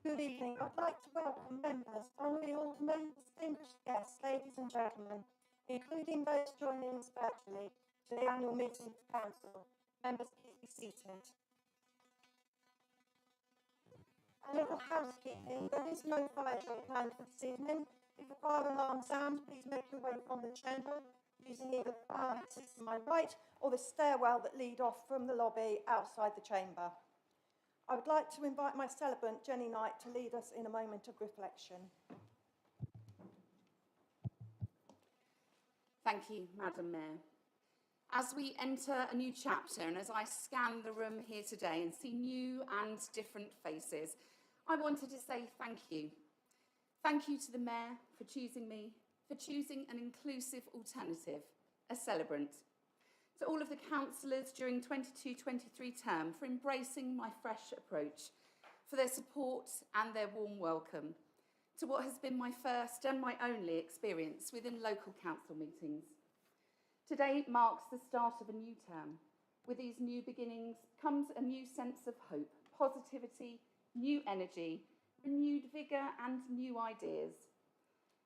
Good evening. I'd like to welcome members, honourable distinguished guests, ladies and gentlemen, including those joining us virtually, to the annual meeting of the Council. Members, please be seated. A little housekeeping. There is no fire drill planned for this evening. If a fire alarm sounds, please make your way from the chamber using either the fire exits to my right or the stairwell that lead off from the lobby outside the chamber. I would like to invite my celebrant, Jenny Knight, to lead us in a moment of reflection. Thank you, Madam Mayor. As we enter a new chapter and as I scan the room here today and see new and different faces, I wanted to say thank you. Thank you to the Mayor for choosing me, for choosing an inclusive alternative, a celebrant. To all of the councillors during 22-23 term for embracing my fresh approach, for their support and their warm welcome. To what has been my first and my only experience within local council meetings. Today marks the start of a new term. With these new beginnings comes a new sense of hope, positivity, new energy, renewed vigour and new ideas.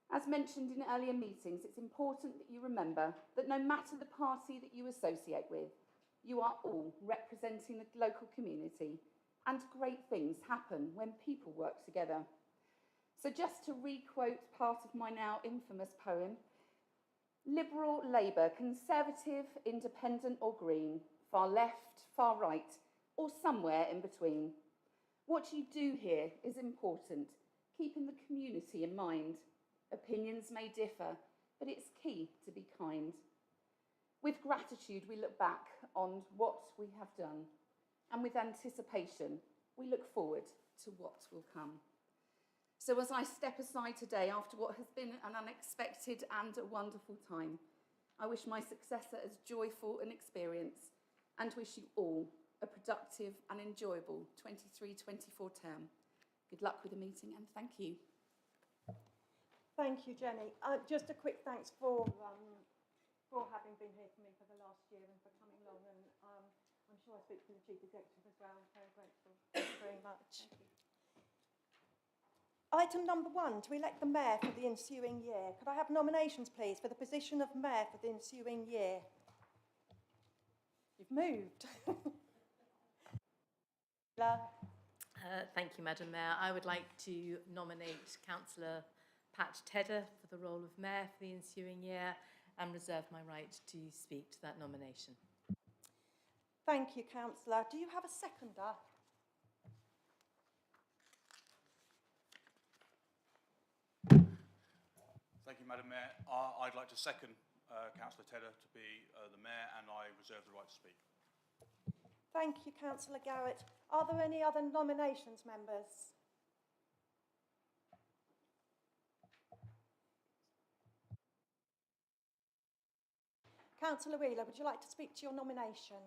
As mentioned in earlier meetings, it's important that you remember that no matter the party that you associate with, you are all representing the local community, and great things happen when people work together. So just to re-quote part of my now infamous poem, Liberal, Labour, Conservative, Independent or Green, far left, far right, or somewhere in between. What you do here is important, keeping the community in mind. Opinions may differ, but it's key to be kind. With gratitude, we look back on what we have done, and with anticipation, we look forward to what will come. So as I step aside today after what has been an unexpected and a wonderful time, I wish my successor as joyful an experience and wish you all a productive and enjoyable 23-24 term. Good luck with the meeting and thank you. Thank you, Jenny. Just a quick thanks for having been here for me for the last year and for coming along. And I'm sure I speak for the Chief Executive as well. I'm very grateful. Thank you very much. Thank you. Item number 1, to elect the Mayor for the ensuing year. Could I have nominations, please, for the position of Mayor for the ensuing year? You've moved. Thank you, Madam Mayor. I would like to nominate Councillor Pat Tedder for the role of Mayor for the ensuing year and reserve my right to speak to that nomination. Thank you, Councillor. Do you have a seconder? Thank you, Madam Mayor. I'd like to second Councillor Tedder to be the Mayor, and I reserve the right to speak. Thank you, Councillor Garrett. Are there any other nominations, members? Councillor Wheeler, would you like to speak to your nomination?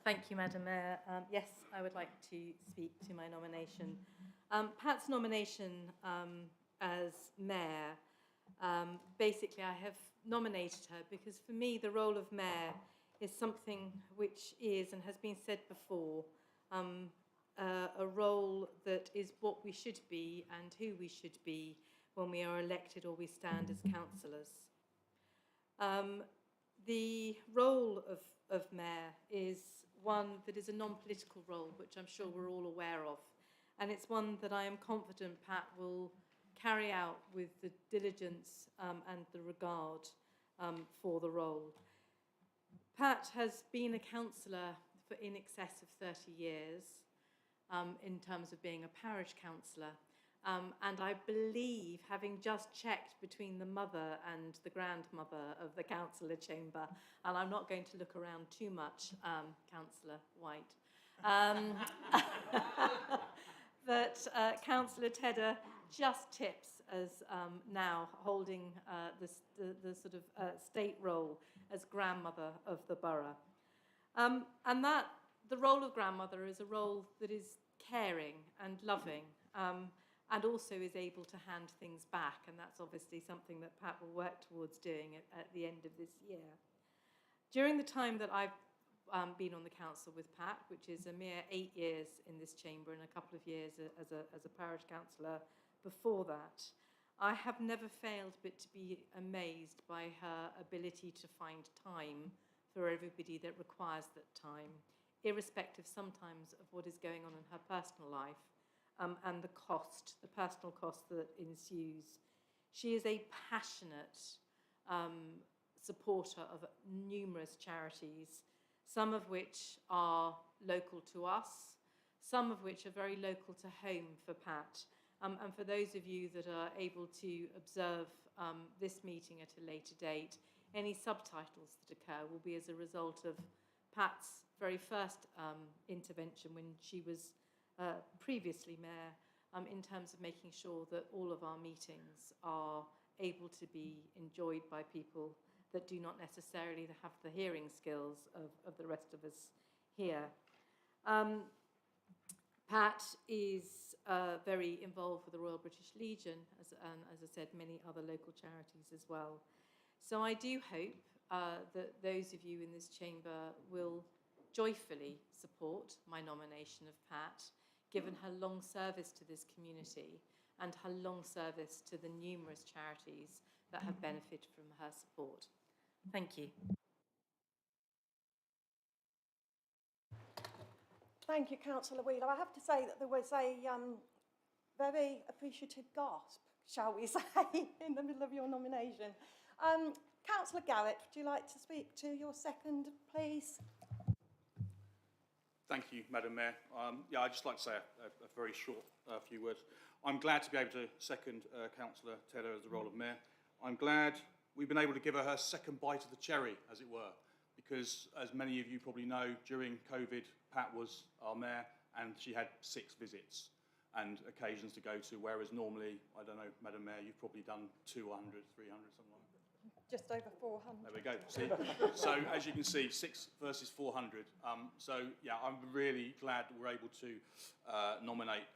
Thank you, Madam Mayor. Yes, I would like to speak to my nomination. Pat's nomination as Mayor, basically I have nominated her because for me the role of Mayor is something which is, and has been said before, a role that is what we should be and who we should be when we are elected or we stand as councillors. The role of Mayor is one that is a non-political role, which I'm sure we're all aware of, and it's one that I am confident Pat will carry out with the diligence and the regard for the role. Pat has been a councillor for in excess of 30 years in terms of being a parish councillor. And I believe, having just checked between the mother and the grandmother of the councillor chamber, and I'm not going to look around too much, Councillor White, that Councillor Tedder just tips as now holding the sort of state role as grandmother of the borough. And that the role of grandmother is a role that is caring and loving, and also is able to hand things back, and that's obviously something that Pat will work towards doing at the end of this year. During the time that I've been on the council with Pat, which is a mere 8 years in this chamber and a couple of years as a parish councillor before that. I have never failed but to be amazed by her ability to find time for everybody that requires that time, irrespective sometimes of what is going on in her personal life and the personal cost that ensues. She is a passionate supporter of numerous charities, some of which are local to us, some of which are very local to home for Pat. And for those of you that are able to observe this meeting at a later date, any subtitles that occur will be as a result of Pat's very first intervention when she was previously mayor, in terms of making sure that all of our meetings are able to be enjoyed by people that do not necessarily have the hearing skills of the rest of us here. Pat is very involved with the Royal British Legion, and as I said, many other local charities as well. So I do hope that those of you in this chamber will joyfully support my nomination of Pat, given her long service to this community and her long service to the numerous charities that have benefited from her support. Thank you. Thank you, Councillor Wheeler. I have to say that there was a very appreciative gasp, shall we say, in the middle of your nomination. Councillor Garrett, would you like to speak to your second, please? Thank you, Madam Mayor. Yeah, I'd just like to say a very short few words. I'm glad to be able to second Councillor Tedder as the role of Mayor. I'm glad we've been able to give her second bite of the cherry, as it were, because as many of you probably know, during COVID, Pat was our Mayor and she had 6 visits and occasions to go to, whereas normally, I don't know, Madam Mayor, you've probably done 200, 300, something like that. Just over 400. There we go. See? So as you can see, 6 versus 400. So yeah, I'm really glad that we're able to nominate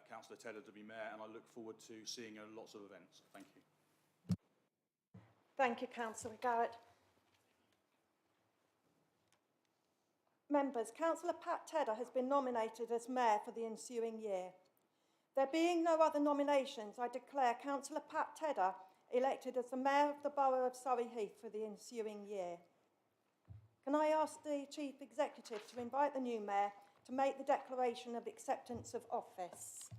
Councillor Tedder to be Mayor, and I look forward to seeing her at lots of events. Thank you. Thank you, Councillor Garrett. Members, Councillor Pat Tedder has been nominated as Mayor for the ensuing year. There being no other nominations, I declare Councillor Pat Tedder elected as the Mayor of the Borough of Surrey Heath for the ensuing year. Can I ask the Chief Executive to invite the new Mayor to make the declaration of acceptance of office?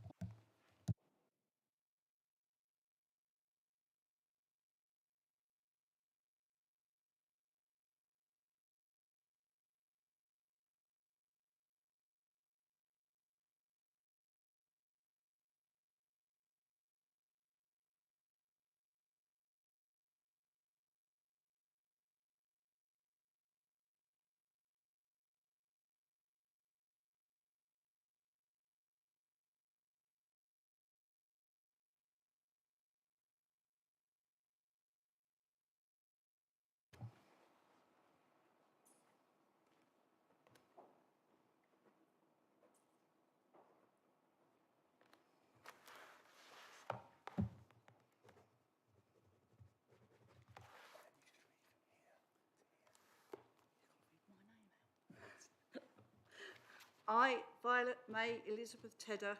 I, Violet May Elizabeth Tedder,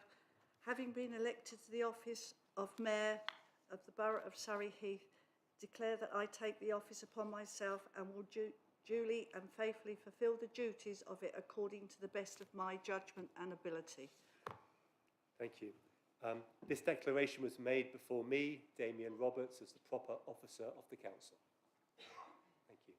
having been elected to the office of Mayor of the Borough of Surrey Heath, declare that I take the office upon myself and will duly and faithfully fulfil the duties of it according to the best of my judgment and ability. Thank you. This declaration was made before me, Damien Roberts, as the proper officer of the council. Thank you.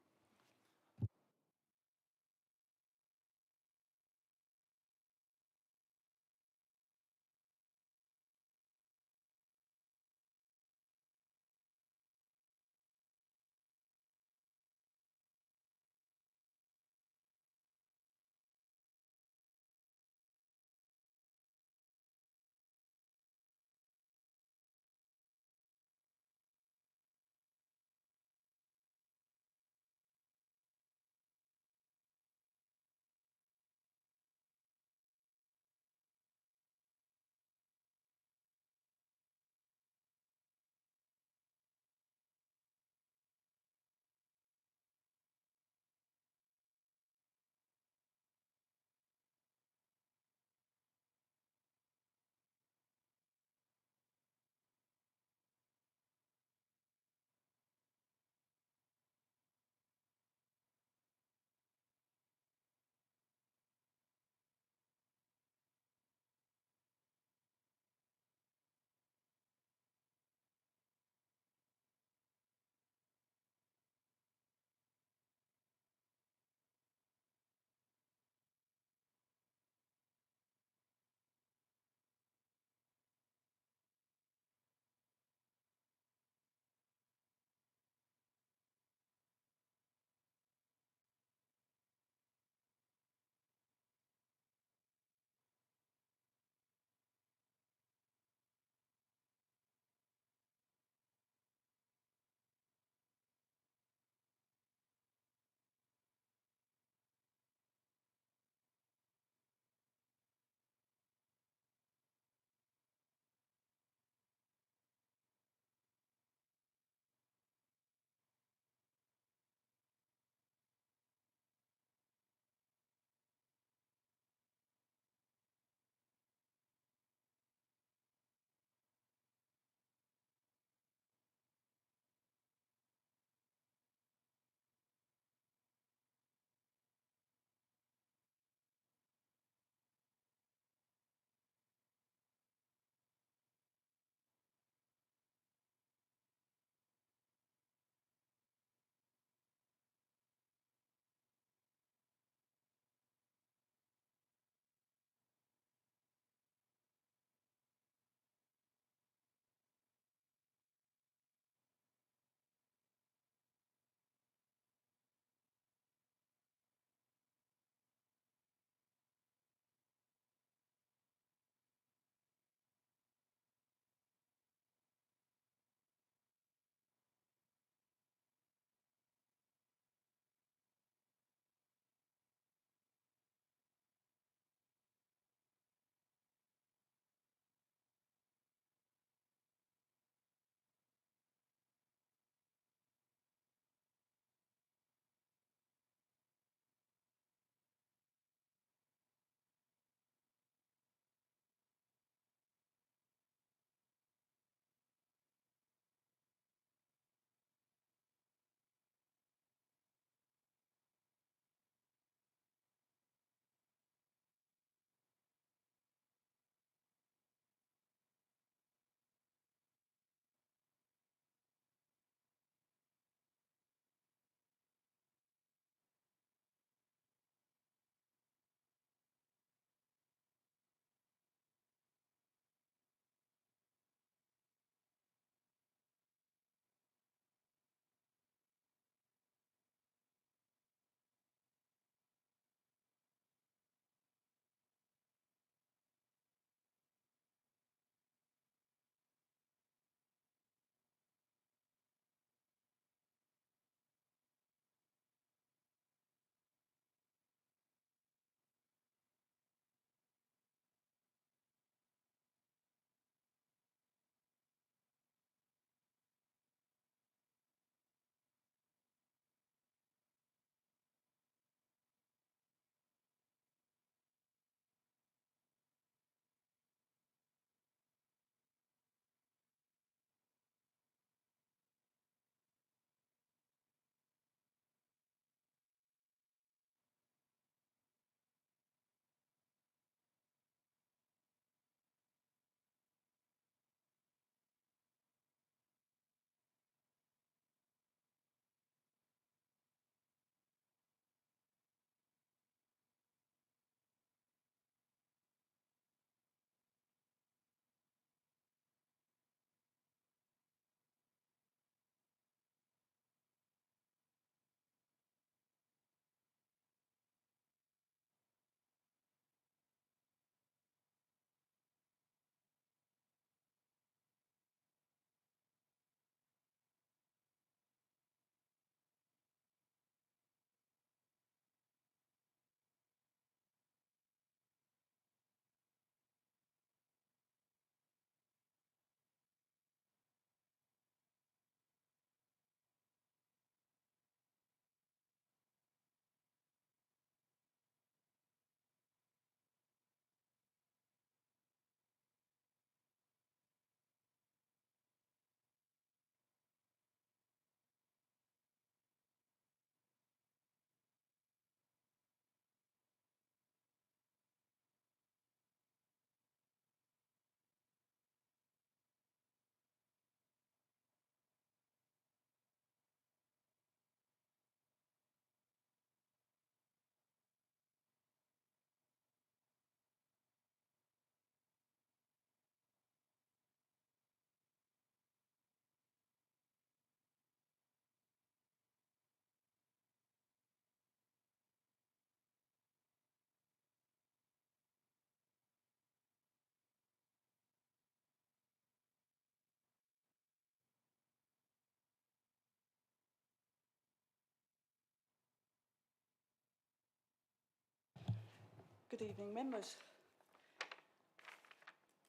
Good evening, members.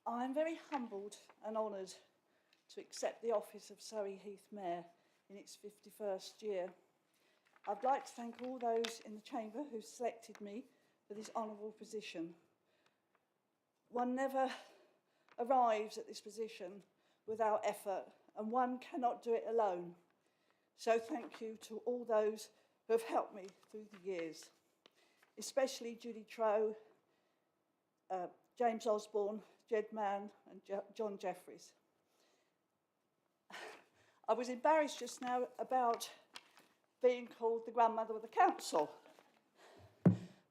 I'm very humbled and honoured to accept the office of Surrey Heath Mayor in its 51st year. I'd like to thank all those in the Chamber who selected me for this honourable position. One never arrives at this position without effort, and one cannot do it alone. So thank you to all those who have helped me through the years, especially Judy Trow, James Osborne, Jed Mann and John Jeffries. I was embarrassed just now about being called the grandmother of the council,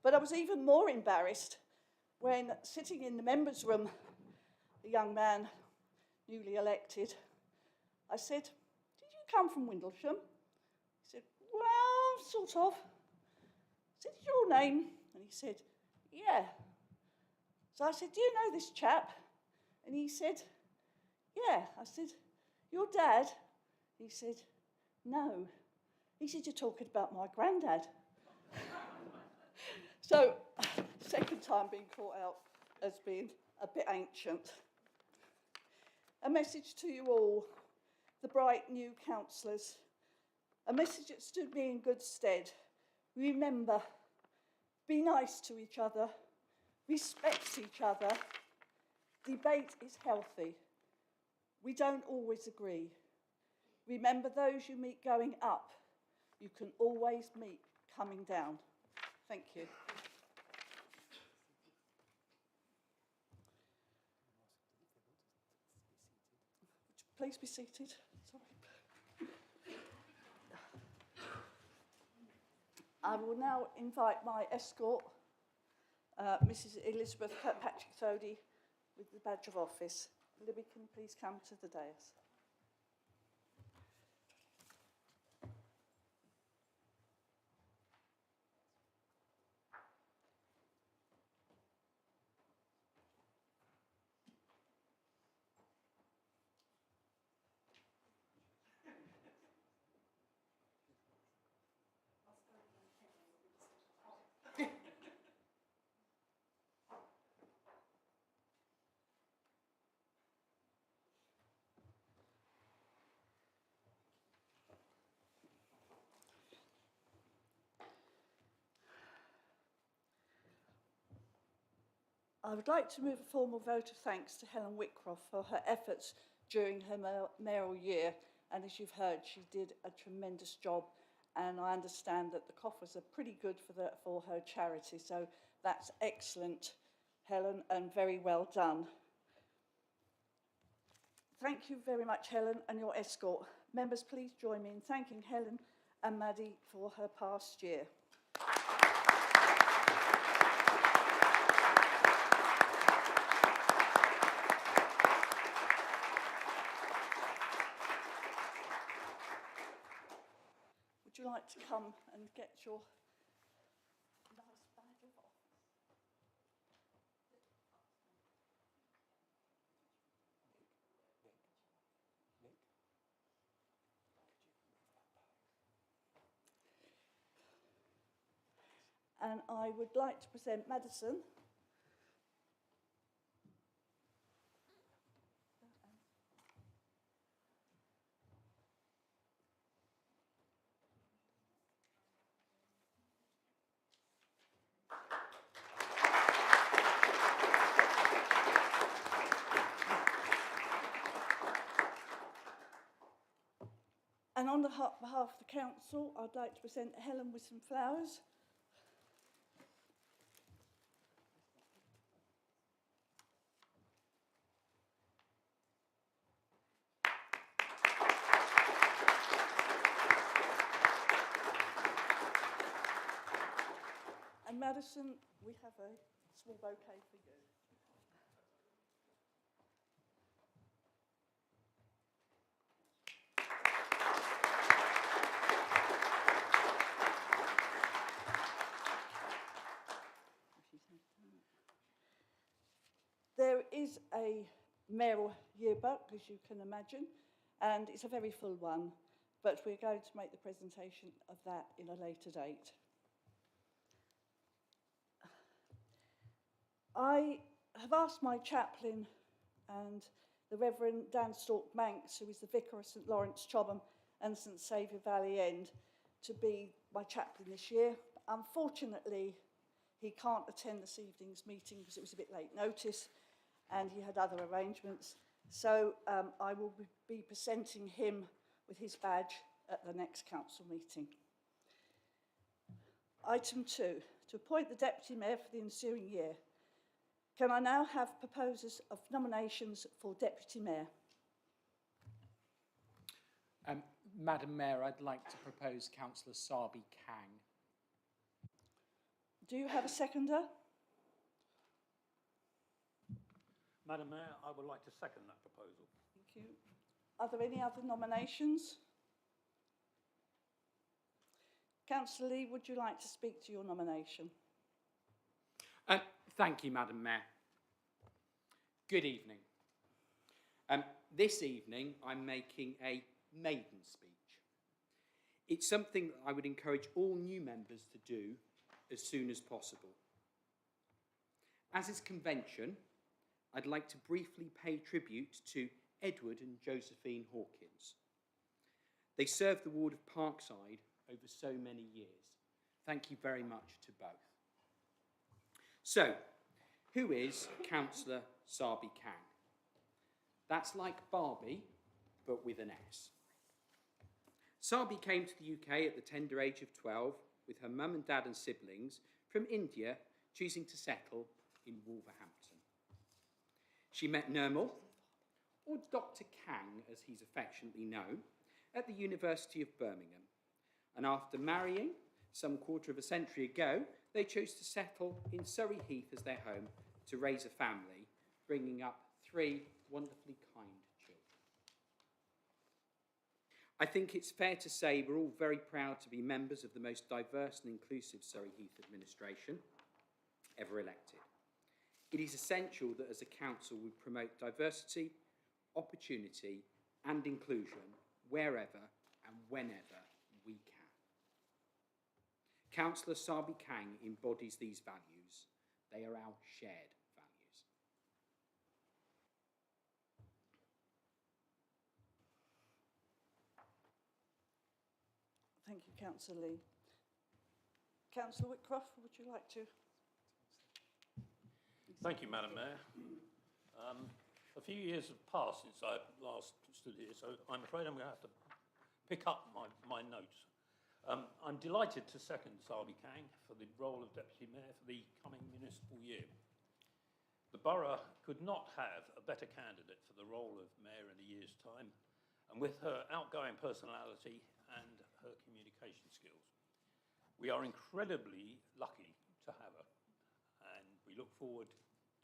but I was even more embarrassed when, sitting in the members' room, a young man, newly elected, I said, "Did you come from Windlesham?" He said, "Well, sort of." I said, "Is your name?" And he said, "Yeah." So I said, "Do you know this chap?" And he said, "Yeah." I said, "Your dad?" He said, "No." He said, "You're talking about my granddad." So, second time being caught out as being a bit ancient. A message to you all, the bright new councillors. A message that stood me in good stead. Remember, be nice to each other, respect each other. Debate is healthy. We don't always agree. Remember, those you meet going up, you can always meet coming down. Thank you. Would you please be seated? Sorry. I will now invite my escort, Mrs. Elizabeth Kirkpatrick Thodey, with the badge of office. Libby, can you please come to the dais? I would like to move a formal vote of thanks to Helen Whitcroft for her efforts during her mayoral year. And as you've heard, she did a tremendous job. And I understand that the coffers are pretty good for her charity. So that's excellent, Helen, and very well done. Thank you very much, Helen, and your escort. Members, please join me in thanking Helen and Maddie for her past year. Would you like to come and get your nice badge of office? And I would like to present Madison. And on behalf of the council, I'd like to present Helen with some flowers. And Madison, we have a small bouquet for you. There is a mayoral yearbook, as you can imagine, and it's a very full one, but we're going to make the presentation of that in a later date. I have asked my chaplain and the Reverend Dan Stork Manx, who is the Vicar of St Lawrence Chobham and St Saviour Valley End, to be my chaplain this year. Unfortunately, he can't attend this evening's meeting because it was a bit late notice and he had other arrangements. So I will be presenting him with his badge at the next council meeting. Item 2, to appoint the Deputy Mayor for the ensuing year. Can I now have proposers of nominations for Deputy Mayor? Madam Mayor, I'd like to propose Councillor Sabi Kang. Do you have a seconder? Madam Mayor, I would like to second that proposal. Thank you. Are there any other nominations? Councillor Lee, would you like to speak to your nomination? Thank you, Madam Mayor. Good evening. This evening, I'm making a maiden speech. It's something that I would encourage all new members to do as soon as possible. As is convention, I'd like to briefly pay tribute to Edward and Josephine Hawkins. They served the ward of Parkside over so many years. Thank you very much to both. So, who is Councillor Sabi Kang? That's like Barbie, but with an S. Sabi came to the UK at the tender age of 12 with her mum and dad and siblings from India, choosing to settle in Wolverhampton. She met Nirmal, or Dr. Kang as he's affectionately known, at the University of Birmingham. And after marrying some quarter of a century ago, they chose to settle in Surrey Heath as their home to raise a family, bringing up 3 wonderfully kind children. I think it's fair to say we're all very proud to be members of the most diverse and inclusive Surrey Heath administration ever elected. It is essential that as a council we promote diversity, opportunity and inclusion wherever and whenever we can. Councillor Sabi Kang embodies these values. They are our shared values. Thank you, Councillor Lee. Councillor Whitcroft, would you like to? Thank you, Madam Mayor. A few years have passed since I last stood here, so I'm afraid I'm going to have to pick up my notes. I'm delighted to second Sabi Kang for the role of Deputy Mayor for the coming municipal year. The borough could not have a better candidate for the role of Mayor in a year's time, and with her outgoing personality and her communication skills. We are incredibly lucky to have her, and we look forward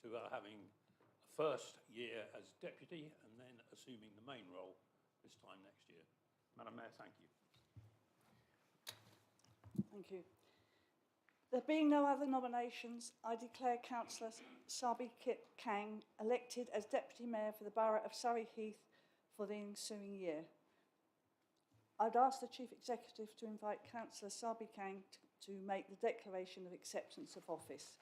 to her having a first year as Deputy and then assuming the main role this time next year. Madam Mayor, thank you. Thank you. There being no other nominations, I declare Councillor Sabi Kang elected as Deputy Mayor for the Borough of Surrey Heath for the ensuing year. I'd ask the Chief Executive to invite Councillor Sabi Kang to make the declaration of acceptance of office.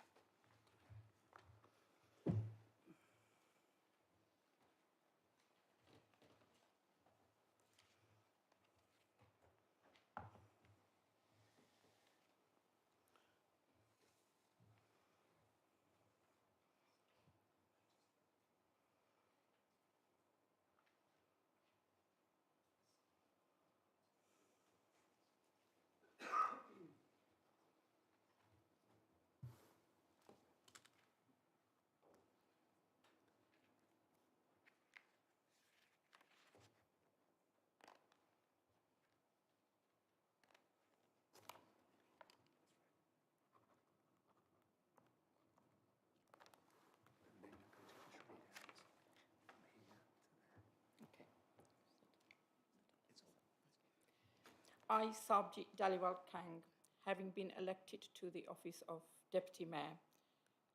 I, Sabji Daliwal Kang, having been elected to the office of Deputy Mayor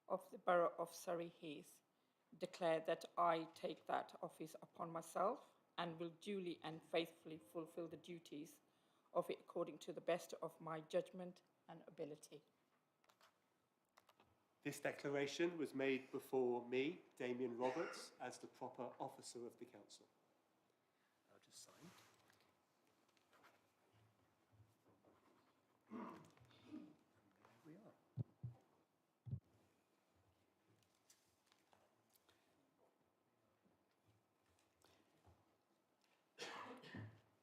of the Borough of Surrey Heath, declare that I take that office upon myself and will duly and faithfully fulfil the duties of it according to the best of my judgment and ability. This declaration was made before me, Damien Roberts, as the proper officer of the council. I'll just sign. And there we are.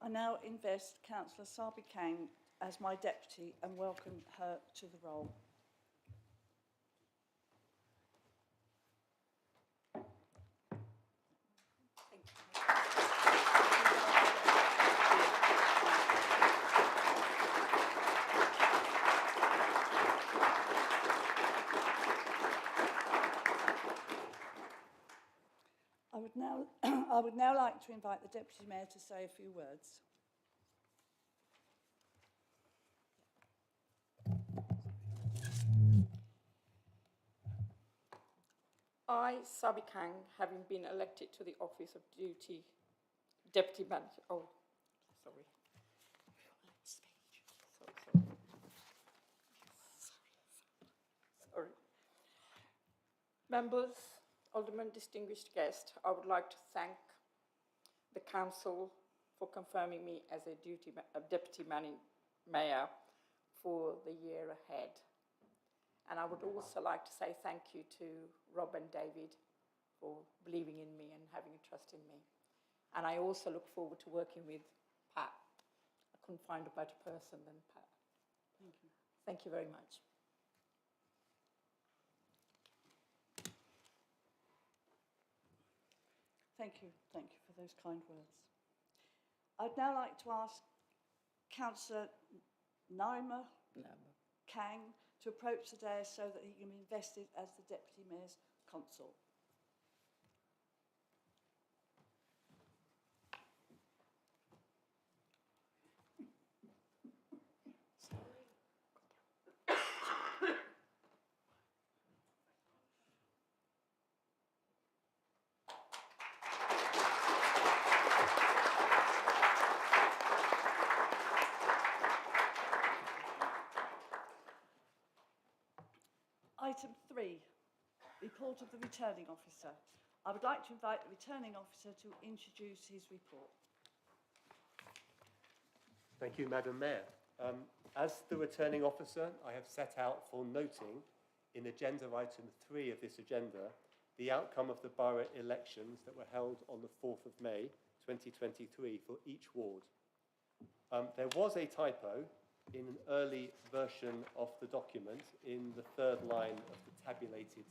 I now invest Councillor Sabi Kang as my deputy and welcome her to the role. I would now like to invite the Deputy Mayor to say a few words. I, Sabi Kang, having been elected to the office of Deputy Manager. Oh, sorry. Sorry. Members, Aldermen, distinguished guests, I would like to thank the Council for confirming me as a Deputy Mayor for the year ahead. And I would also like to say thank you to Rob and David for believing in me and having a trust in me. And I also look forward to working with Pat. I couldn't find a better person than Pat. Thank you. Thank you very much. Thank you for those kind words. I'd now like to ask Councillor Naima Kang to approach the dais so that he can be invested as the Deputy Mayor's Consort. Item 3, report of the returning officer. I would like to invite the returning officer to introduce his report. Thank you, Madam Mayor. As the returning officer, I have set out for noting in agenda item 3 of this agenda the outcome of the borough elections that were held on the 4th of May 2023 for each ward. There was a typo in an early version of the document in the third line of the tabulated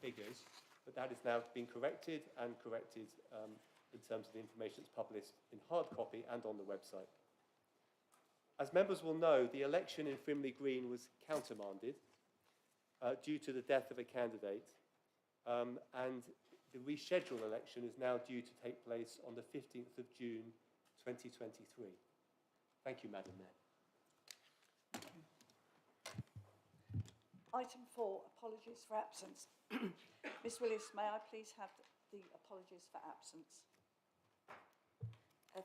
figures, but that has now been corrected and corrected in terms of the information that's published in hard copy and on the website. As members will know, the election in Frimley Green was countermanded due to the death of a candidate, and the rescheduled election is now due to take place on the 15th of June 2023. Thank you, Madam Mayor. Item 4, apologies for absence. Ms Willis, may I please have the apologies for absence?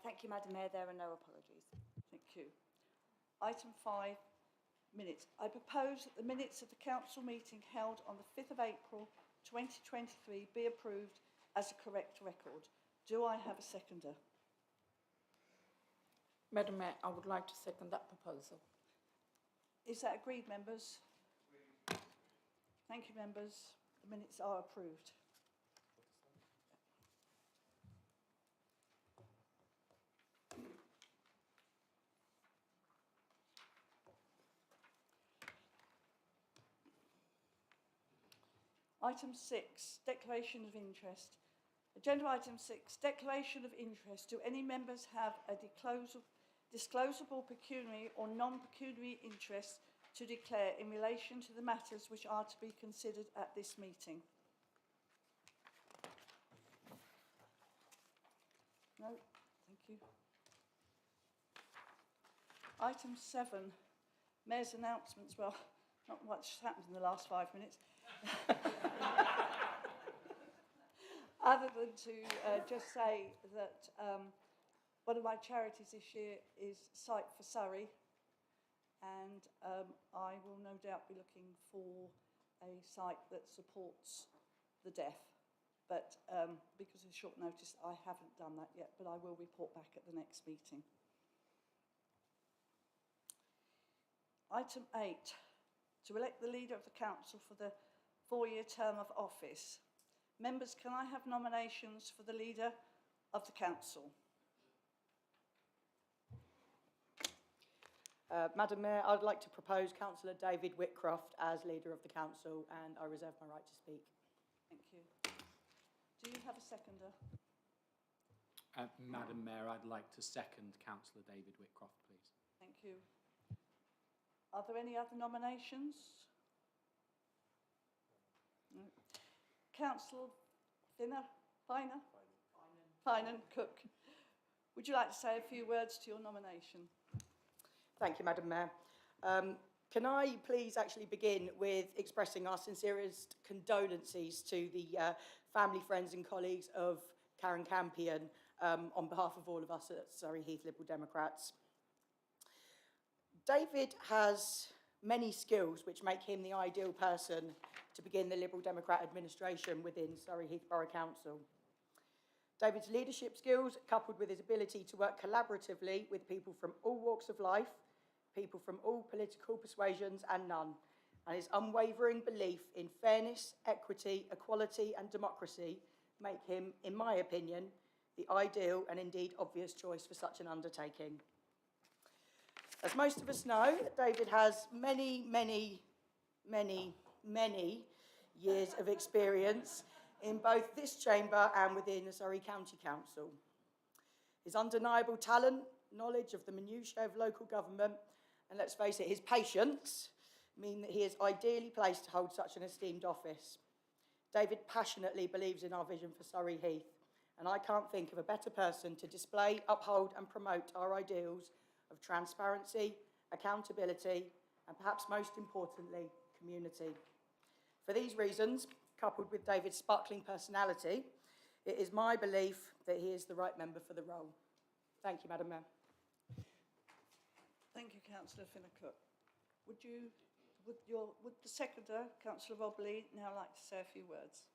Thank you, Madam Mayor. There are no apologies. Thank you. Item 5, minutes. I propose that the minutes of the council meeting held on the 5th of April 2023 be approved as a correct record. Do I have a seconder? Madam Mayor, I would like to second that proposal. Is that agreed, members? Agreed. Thank you, members. The minutes are approved. Item 6, declaration of interest. Agenda item 6, declaration of interest. Do any members have a disclosable pecuniary or non-pecuniary interest to declare in relation to the matters which are to be considered at this meeting? No? Thank you. Item 7, Mayor's announcements. Well, not much has happened in the last 5 minutes. Other than to just say that one of my charities this year is Sight for Surrey, and I will no doubt be looking for a site that supports the deaf. But because of short notice, I haven't done that yet, but I will report back at the next meeting. Item 8, to elect the leader of the council for the 4-year term of office. Members, can I have nominations for the leader of the council? Madam Mayor, I'd like to propose Councillor David Whitcroft as leader of the council, and I reserve my right to speak. Thank you. Do you have a seconder? Madam Mayor, I'd like to second Councillor David Whitcroft, please. Thank you. Are there any other nominations? No. Councillor Finan Cook, would you like to say a few words to your nomination? Thank you, Madam Mayor. Can I please actually begin with expressing our sincerest condolences to the family, friends and colleagues of Karen Campion on behalf of all of us at Surrey Heath Liberal Democrats. David has many skills which make him the ideal person to begin the Liberal Democrat administration within Surrey Heath Borough Council. David's leadership skills, coupled with his ability to work collaboratively with people from all walks of life, people from all political persuasions and none, and his unwavering belief in fairness, equity, equality and democracy make him, in my opinion, the ideal and indeed obvious choice for such an undertaking. As most of us know, David has many years of experience in both this chamber and within the Surrey County Council. His undeniable talent, knowledge of the minutiae of local government, and let's face it, his patience, mean that he is ideally placed to hold such an esteemed office. David passionately believes in our vision for Surrey Heath, and I can't think of a better person to display, uphold and promote our ideals of transparency, accountability, and perhaps most importantly, community. For these reasons, coupled with David's sparkling personality, it is my belief that he is the right member for the role. Thank you, Madam Mayor. Thank you, Councillor Finnicook. Would the seconder, Councillor Rob Lee, now like to say a few words?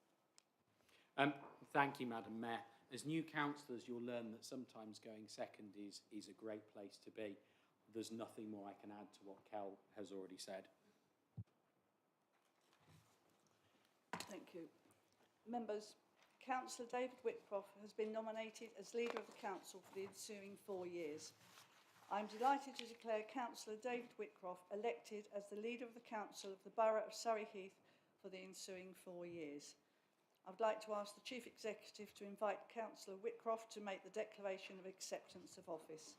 Thank you, Madam Mayor. As new councillors, you'll learn that sometimes going second is a great place to be. There's nothing more I can add to what Kel has already said. Thank you. Members, Councillor David Whitcroft has been nominated as leader of the council for the ensuing 4 years. I'm delighted to declare Councillor David Whitcroft elected as the leader of the council of the Borough of Surrey Heath for the ensuing 4 years. I would like to ask the Chief Executive to invite Councillor Whitcroft to make the declaration of acceptance of office.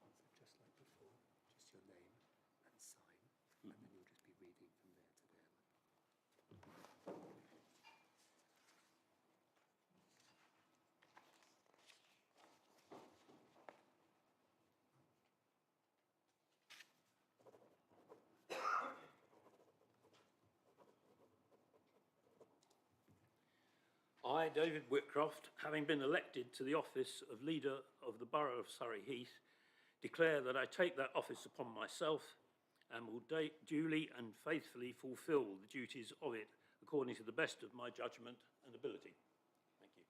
Just like before, just your name and sign, and then you'll just be reading from there to there. I, David Whitcroft, having been elected to the office of leader of the Borough of Surrey Heath, declare that I take that office upon myself and will duly and faithfully fulfil the duties of it according to the best of my judgment and ability. Thank you.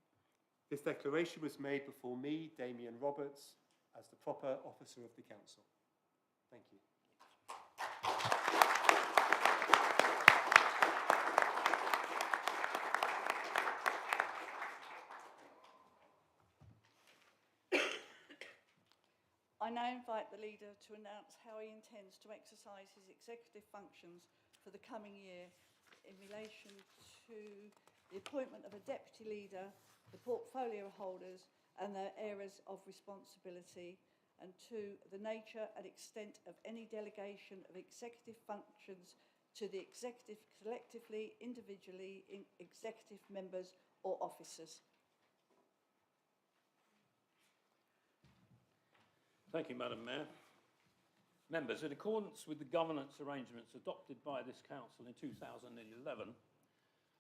This declaration was made before me, Damien Roberts, as the proper officer of the council. Thank you. I now invite the leader to announce how he intends to exercise his executive functions for the coming year in relation to the appointment of a deputy leader, the portfolio holders and their areas of responsibility, and to the nature and extent of any delegation of executive functions to the executive collectively, individually, executive members or officers. Thank you, Madam Mayor. Members, in accordance with the governance arrangements adopted by this council in 2011,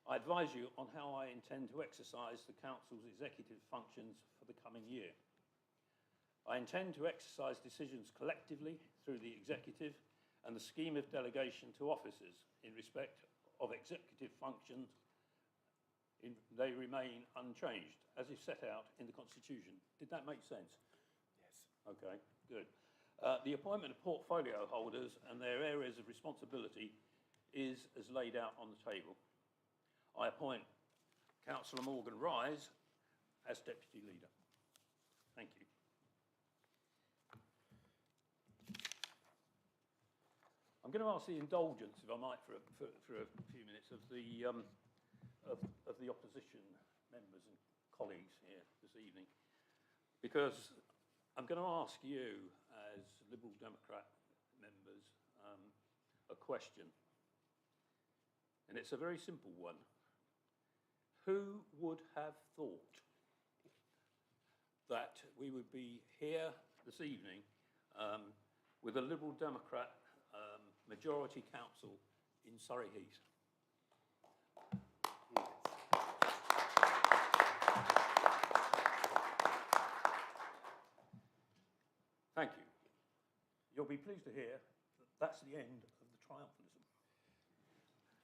I advise you on how I intend to exercise the Council's executive functions for the coming year. I intend to exercise decisions collectively through the executive and the scheme of delegation to officers in respect of executive functions. They remain unchanged, as is set out in the Constitution. Did that make sense? Yes. Okay, good. The appointment of portfolio holders and their areas of responsibility is as laid out on the table. I appoint Councillor Morgan Rise as Deputy Leader. Thank you. I'm going to ask the indulgence, if I might, for a few minutes of the opposition members and colleagues here this evening, because I'm going to ask you, as Liberal Democrat members, a question. And it's a very simple one. Who would have thought that we would be here this evening with a Liberal Democrat majority council in Surrey Heath? Thank you. You'll be pleased to hear that that's the end of the triumphalism.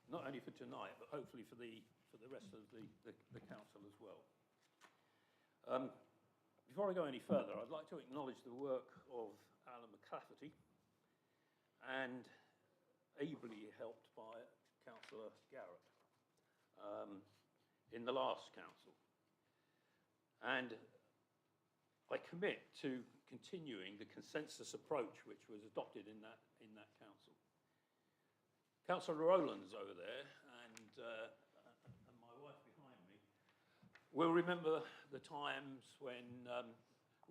Not only for tonight, but hopefully for the rest of the council as well. Before I go any further, I'd like to acknowledge the work of Alan McClafferty, and ably helped by Councillor Garrett in the last council. And I commit to continuing the consensus approach which was adopted in that council. Councillor Rowland's over there, and my wife behind me will remember the times when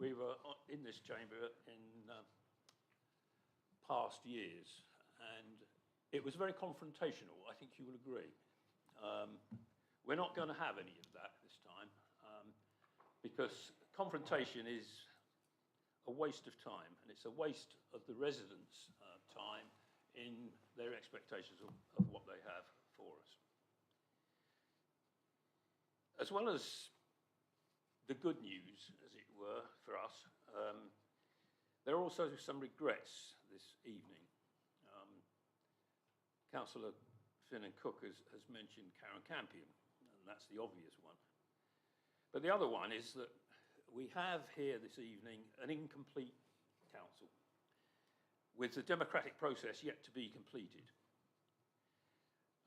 we were in this chamber in past years, and it was very confrontational. I think you will agree. We're not going to have any of that this time, because confrontation is a waste of time, and it's a waste of the residents' time in their expectations of what they have for us. As well as the good news, as it were, for us, there are also some regrets this evening. Councillor Finnan Cook has mentioned Karen Campion, and that's the obvious one. But the other one is that we have here this evening an incomplete council, with the democratic process yet to be completed.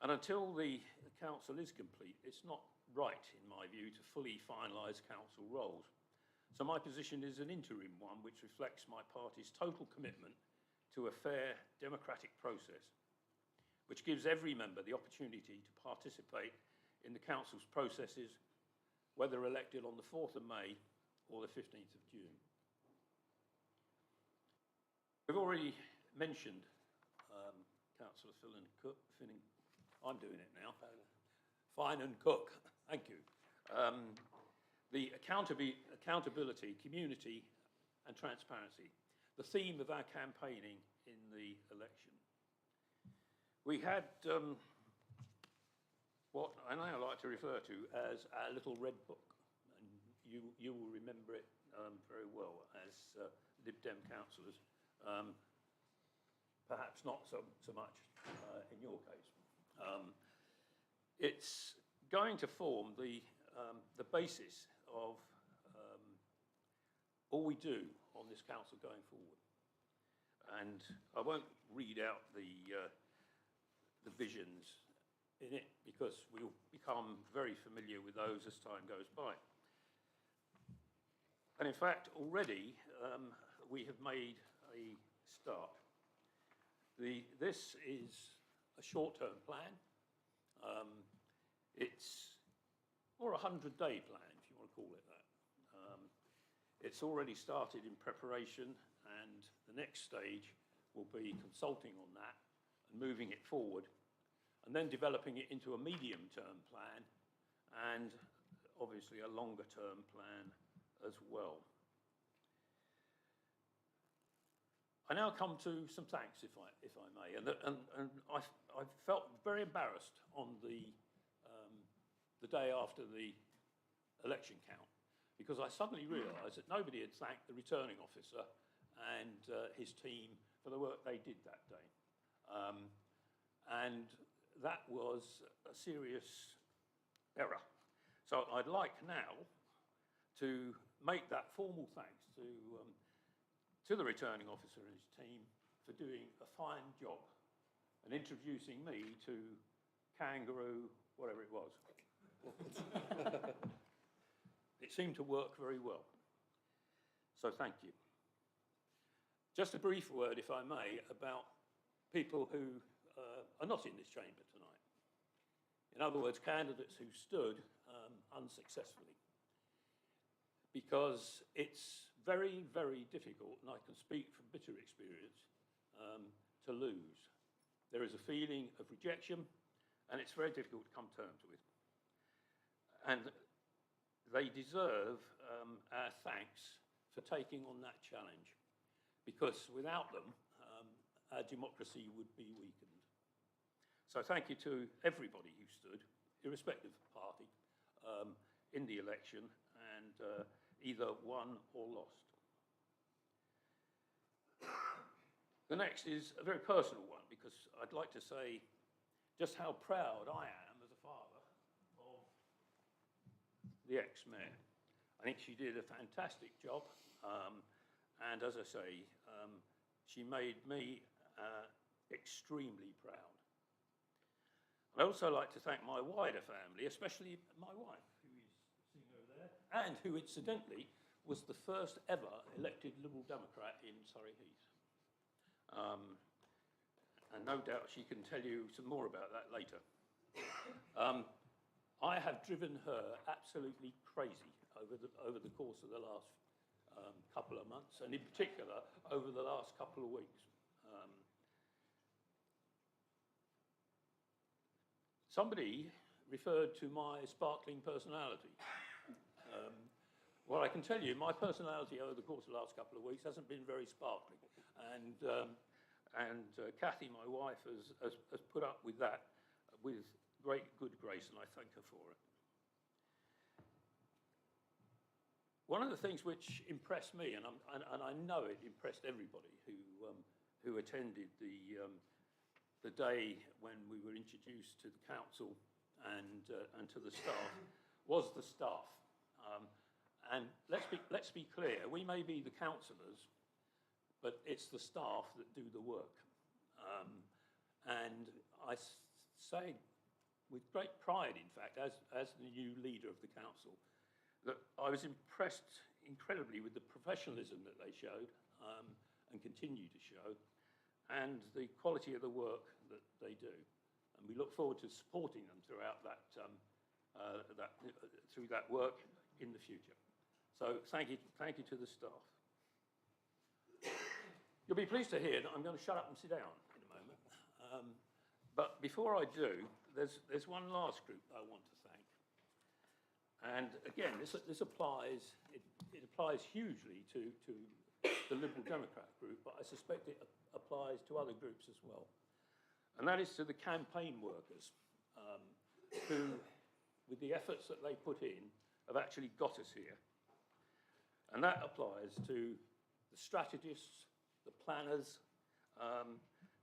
And until the council is complete, it's not right, in my view, to fully finalise council roles. So my position is an interim one, which reflects my party's total commitment to a fair democratic process, which gives every member the opportunity to participate in the council's processes, whether elected on the 4th of May or the 15th of June. We've already mentioned Councillor Finnan. I'm doing it now. Fine and Cook. Thank you. The accountability, community and transparency, the theme of our campaigning in the election. We had what I now like to refer to as our little red book, and you will remember it very well as Lib Dem councillors, perhaps not so much in your case. It's going to form the basis of all we do on this council going forward. And I won't read out the visions in it, because we'll become very familiar with those as time goes by. And in fact, already we have made a start. This is a short-term plan. It's more a 100-day plan, if you want to call it that. It's already started in preparation, and the next stage will be consulting on that and moving it forward, and then developing it into a medium-term plan and obviously a longer-term plan as well. I now come to some thanks, if I may, and I felt very embarrassed on the the day after the election count, because I suddenly realised that nobody had thanked the returning officer and his team for the work they did that day. And that was a serious error. So I'd like now to make that formal thanks to the returning officer and his team for doing a fine job and introducing me to Kangaroo, whatever it was. It seemed to work very well. So thank you. Just a brief word, if I may, about people who are not in this chamber tonight. In other words, candidates who stood unsuccessfully. Because it's very, very difficult, and I can speak from bitter experience, to lose. There is a feeling of rejection, and it's very difficult to come to terms with. And they deserve our thanks for taking on that challenge, because without them, our democracy would be weakened. So thank you to everybody who stood, irrespective of party, in the election, and either won or lost. The next is a very personal one, because I'd like to say just how proud I am as a father of the ex-mayor. I think she did a fantastic job, and as I say, she made me extremely proud. I'd also like to thank my wider family, especially my wife, who is sitting over there, and who incidentally was the first ever elected Liberal Democrat in Surrey Heath. And no doubt she can tell you some more about that later. I have driven her absolutely crazy over the course of the last couple of months, and in particular over the last couple of weeks. Somebody referred to my sparkling personality. Well, I can tell you, my personality over the course of the last couple of weeks hasn't been very sparkling. And Kathy, my wife, has put up with that with great good grace, and I thank her for it. One of the things which impressed me, and I know it impressed everybody who attended the day when we were introduced to the council and to the staff, was the staff. And let's be clear, we may be the councillors, but it's the staff that do the work. And I say with great pride, in fact, as the new leader of the council, that I was impressed incredibly with the professionalism that they showed and continue to show, and the quality of the work that they do. And we look forward to supporting them throughout through that work in the future. So thank you to the staff. You'll be pleased to hear that I'm going to shut up and sit down in a moment. But before I do, there's one last group I want to thank. And again, this applies, it applies hugely to the Liberal Democrat group, but I suspect it applies to other groups as well. And that is to the campaign workers who, with the efforts that they put in, have actually got us here. And that applies to the strategists, the planners,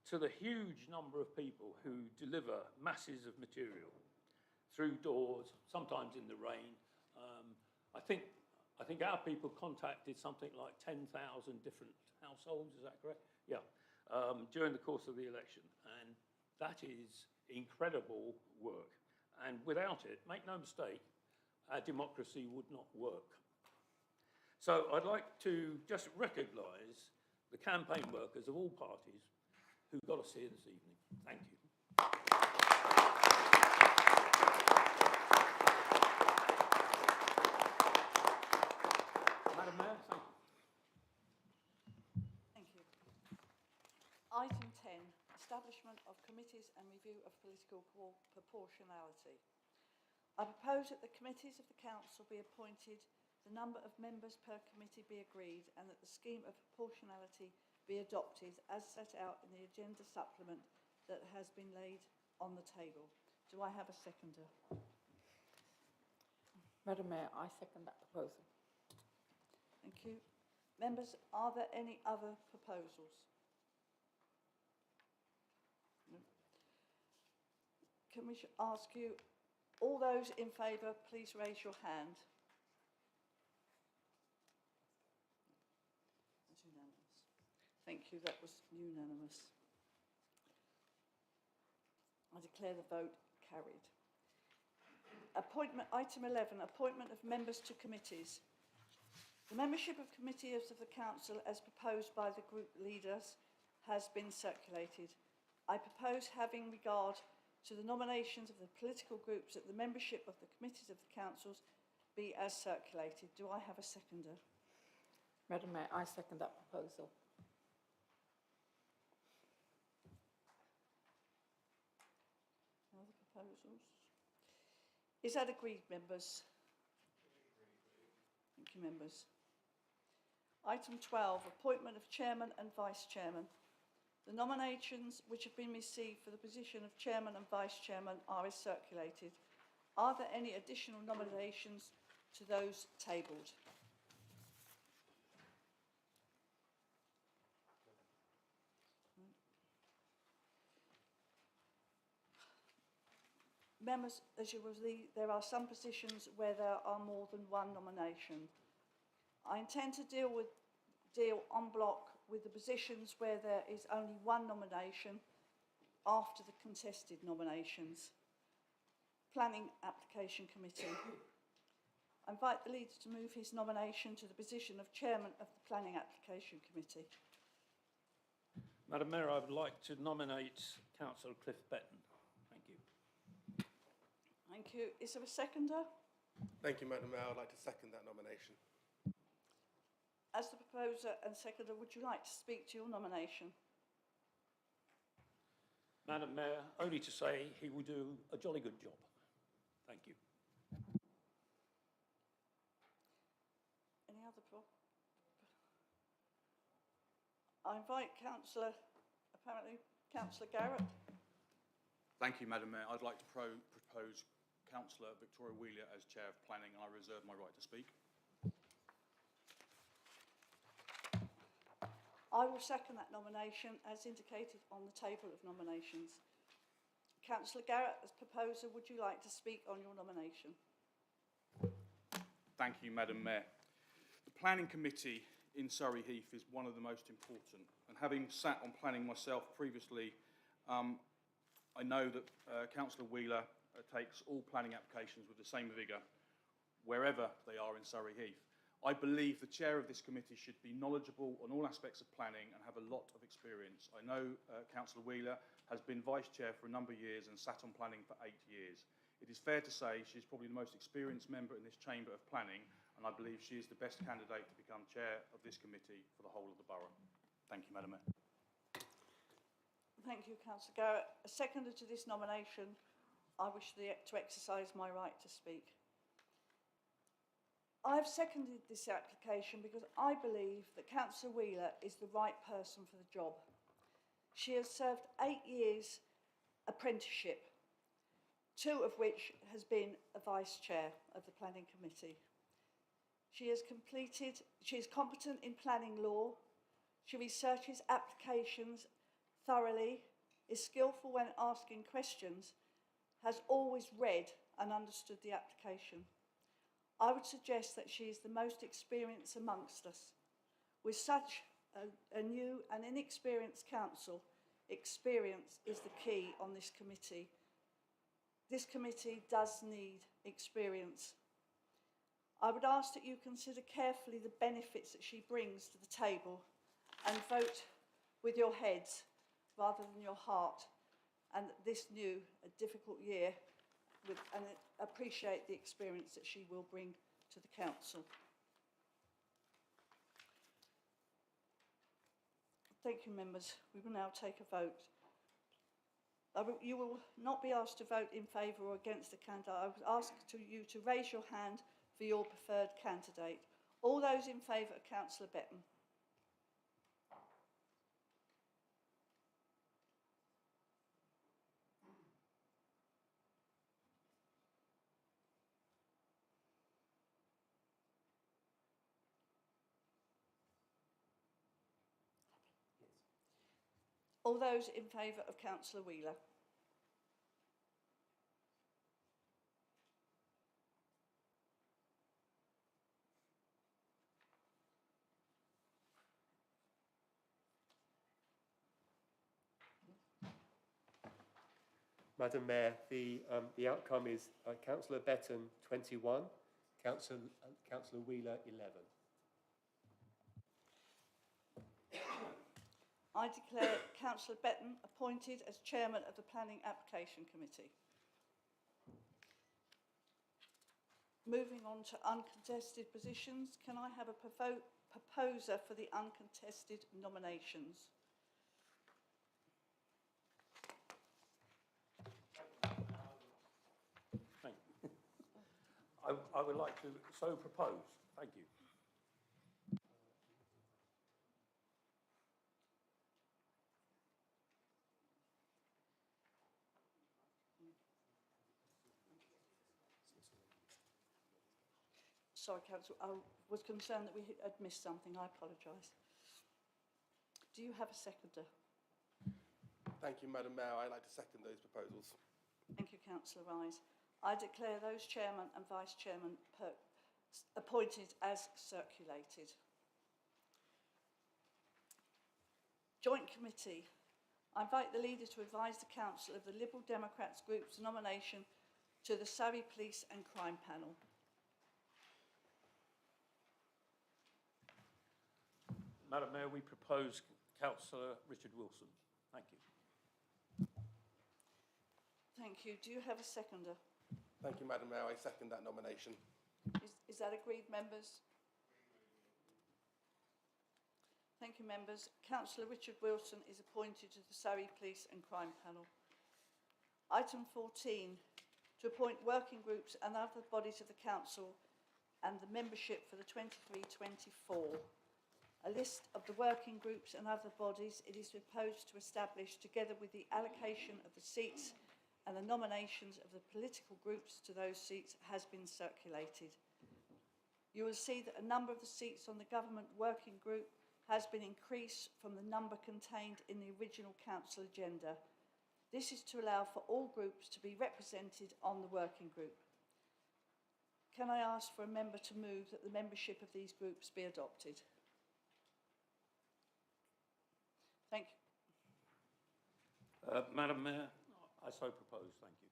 to the huge number of people who deliver masses of material through doors, sometimes in the rain. I think our people contacted something like 10,000 different households, is that correct? Yeah, during the course of the election. And that is incredible work. And without it, make no mistake, our democracy would not work. So I'd like to just recognise the campaign workers of all parties who got us here this evening. Thank you. Madam Mayor, thank you. Thank you. Item 10, establishment of committees and review of political proportionality. I propose that the committees of the council be appointed, the number of members per committee be agreed, and that the scheme of proportionality be adopted as set out in the agenda supplement that has been laid on the table. Do I have a seconder? Madam Mayor, I second that proposal. Thank you. Members, are there any other proposals? No. Can we ask you, all those in favour, please raise your hand. That's unanimous. Thank you, that was unanimous. I declare the vote carried. Item 11, appointment of members to committees. The membership of committees of the council as proposed by the group leaders has been circulated. I propose, having regard to the nominations of the political groups, that the membership of the committees of the councils be as circulated. Do I have a seconder? Madam Mayor, I second that proposal. Other proposals? Is that agreed, members? Thank you, members. Item 12, appointment of chairman and vice chairman. The nominations which have been received for the position of chairman and vice chairman are as circulated. Are there any additional nominations to those tabled? Members, as you will see, there are some positions where there are more than one nomination. I intend to deal en bloc with the positions where there is only one nomination after the contested nominations. Planning Application Committee. I invite the leader to move his nomination to the position of chairman of the Planning Application Committee. Madam Mayor, I would like to nominate Councillor Cliff Betton. Thank you. Thank you. Is there a seconder? Thank you, Madam Mayor. I'd like to second that nomination. As the proposer and seconder, would you like to speak to your nomination? Madam Mayor, only to say he will do a jolly good job. Thank you. Any other I invite Councillor Garrett. Thank you, Madam Mayor. I'd like to propose Councillor Victoria Wheeler as Chair of Planning, and I reserve my right to speak. I will second that nomination as indicated on the table of nominations. Councillor Garrett, as proposer, would you like to speak on your nomination? Thank you, Madam Mayor. The Planning Committee in Surrey Heath is one of the most important, and having sat on planning myself previously, I know that Councillor Wheeler takes all planning applications with the same vigour wherever they are in Surrey Heath. I believe the chair of this committee should be knowledgeable on all aspects of planning and have a lot of experience. I know Councillor Wheeler has been vice chair for a number of years and sat on planning for 8 years. It is fair to say she's probably the most experienced member in this chamber of planning, and I believe she is the best candidate to become chair of this committee for the whole of the borough. Thank you, Madam Mayor. Thank you, Councillor Garrett. A seconder to this nomination, I wish to exercise my right to speak. I've seconded this application because I believe that Councillor Wheeler is the right person for the job. She has served 8 years apprenticeship, 2 of which has been a vice chair of the planning committee. She is competent in planning law. She researches applications thoroughly, is skillful when asking questions, has always read and understood the application. I would suggest that she is the most experienced amongst us. With such a new and inexperienced council, experience is the key on this committee. This committee does need experience. I would ask that you consider carefully the benefits that she brings to the table and vote with your heads rather than your heart, and this new, difficult year, and appreciate the experience that she will bring to the council. Thank you, members. We will now take a vote. You will not be asked to vote in favour or against the candidate. I would ask you to raise your hand for your preferred candidate. All those in favour of Councillor Betton? All those in favour of Councillor Wheeler? Madam Mayor, the outcome is Councillor Betton 21, Councillor Wheeler 11. I declare Councillor Betton appointed as Chairman of the Planning Application Committee. Moving on to uncontested positions, can I have a proposer for the uncontested nominations? Thank you. I would like to so propose. Thank you. Sorry, Councillor, I was concerned that we had missed something. I apologise. Do you have a seconder? Thank you, Madam Mayor. I'd like to second those proposals. Thank you, Councillor Rise. I declare those Chairman and Vice Chairman appointed as circulated. Joint Committee. I invite the leader to advise the Council of the Liberal Democrats Group's nomination to the Surrey Police and Crime Panel. Madam Mayor, we propose Councillor Richard Wilson. Thank you. Thank you. Do you have a seconder? Thank you, Madam Mayor. I second that nomination. Is that agreed, members? Thank you, members. Councillor Richard Wilson is appointed to the Surrey Police and Crime Panel. Item 14, to appoint working groups and other bodies of the Council and the membership for the 23-24. A list of the working groups and other bodies it is proposed to establish, together with the allocation of the seats and the nominations of the political groups to those seats, has been circulated. You will see that a number of the seats on the government working group has been increased from the number contained in the original council agenda. This is to allow for all groups to be represented on the working group. Can I ask for a member to move that the membership of these groups be adopted? Thank you. Madam Mayor, I so propose. Thank you.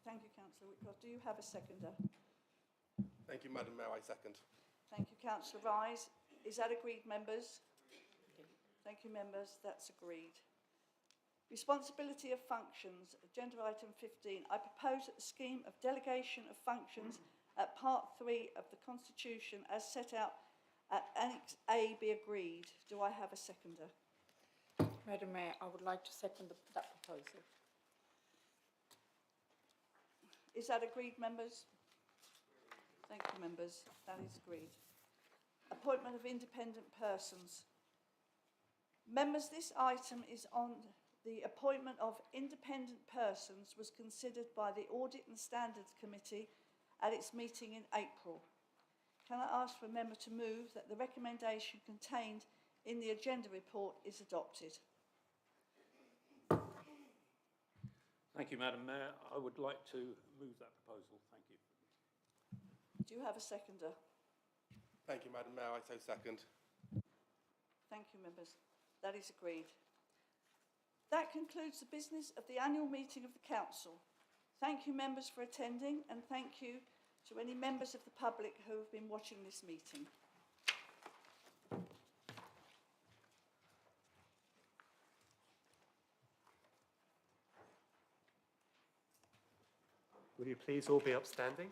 Thank you, Councillor Whitcroft. Do you have a seconder? Thank you, Madam Mayor. I second. Thank you, Councillor Rise. Is that agreed, members? Thank you, members. That's agreed. Responsibility of functions, agenda item 15. I propose that the scheme of delegation of functions at part 3 of the Constitution as set out at Annex A be agreed. Do I have a seconder? Madam Mayor, I would like to second that proposal. Is that agreed, members? Thank you, members. That is agreed. Appointment of independent persons. Members, this item is on the appointment of independent persons was considered by the Audit and Standards Committee at its meeting in April. Can I ask for a member to move that the recommendation contained in the agenda report is adopted? Thank you, Madam Mayor. I would like to move that proposal. Thank you. Do you have a seconder? Thank you, Madam Mayor. I so second. Thank you, members. That is agreed. That concludes the business of the annual meeting of the Council. Thank you, members, for attending, and thank you to any members of the public who have been watching this meeting. Will you please all be upstanding?